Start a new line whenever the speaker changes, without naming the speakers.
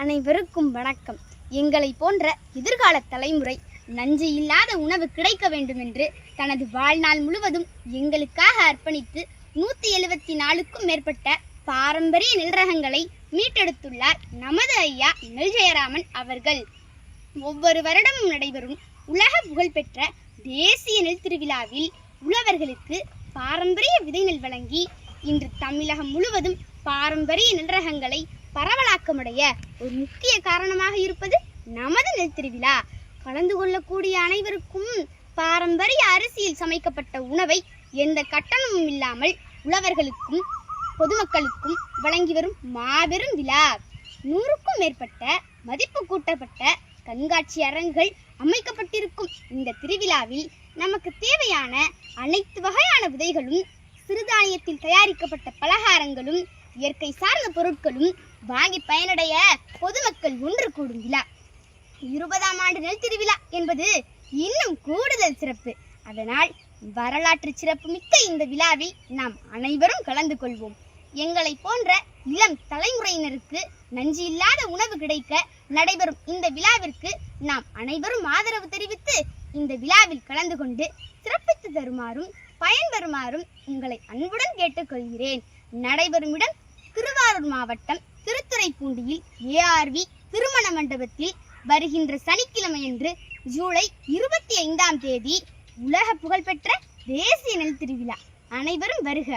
அனைவருக்கும் வணக்கம். எங்களை போன்ற எதிர்கால தலைமுறை நஞ்சு இல்லாத உணவு கிடைக்க வேண்டும் என்று தனது வாழ்நாள் முழுவதும் எங்களுக்காக அர்ப்பணித்து 174க்கும் மேற்பட்ட பாரம்பரிய நெல் ரகங்களை மீட்டெடுத்துள்ளார் நமது ஐயா நெல் ஜெயராமன் அவர்கள். ஒவ்வொரு வருடமும் நடைபெறும் உலக புகழ்பெற்ற தேசிய நெல் திருவிழாவில் உழவர்களுக்கு பாரம்பரிய விதை நெல் வழங்கி இன்று தமிழகம் முழுவதும் பாரம்பரிய நெல் ரகங்களை பரவலாக்கமுடைய ஒரு முக்கிய காரணமாக இருப்பது நமது நெல் திருவிழா. கலந்து கொள்ளக்கூடிய அனைவருக்கும் பாரம்பரிய அரிசியில் சமைக்கப்பட்ட உணவை எந்த கட்டணமும் இல்லாமல் உழவர்களுக்கும் பொதுமக்களுக்கும் வழங்கி வரும் மாபெரும் விழா. 100க்கும் மேற்பட்ட மதிப்பு கூட்டப்பட்ட கண்காட்சி அரங்குகள் அமைக்கப்பட்டிருக்கும் இந்த திருவிழாவில் நமக்கு தேவையான அனைத்து வகையான விதைகளும் சிறுதானியத்தில் தயாரிக்கப்பட்ட பலகாரங்களும் இயற்கை சார்ந்த பொருட்களும் வாங்கி பயனடைய பொதுமக்கள் ஒன்று கூடும் விழா. 20ஆம் ஆண்டு நெல் திருவிழா என்பது இன்னும் கூடுதல் சிறப்பு. அதனால் வரலாற்று சிறப்பு மிக்க இந்த விழாவில் நாம் அனைவரும் கலந்து கொள்வோம். எங்களை போன்ற இளம் தலைமுறையினருக்கு நஞ்சு இல்லாத உணவு கிடைக்க நடைபெறும் இந்த விழாவிற்கு நாம் அனைவரும் ஆதரவு தெரிவித்து இந்த விழாவில் கலந்து கொண்டு சிறப்பித்து தருமாறும் பயன்பெறுமாறும் உங்களை அன்புடன் கேட்டுக்கொள்கிறேன். நடைபெறும் இடம் திருவாரூர் மாவட்டம் திருத்துறைப்பூண்டியில் ARV திருமண மண்டபத்தில் வருகின்ற சனிக்கிழமையன்று ஜூலை 25ஆம் தேதி உலக புகழ்பெற்ற தேசிய நெல் திருவிழா. அனைவரும் வருக.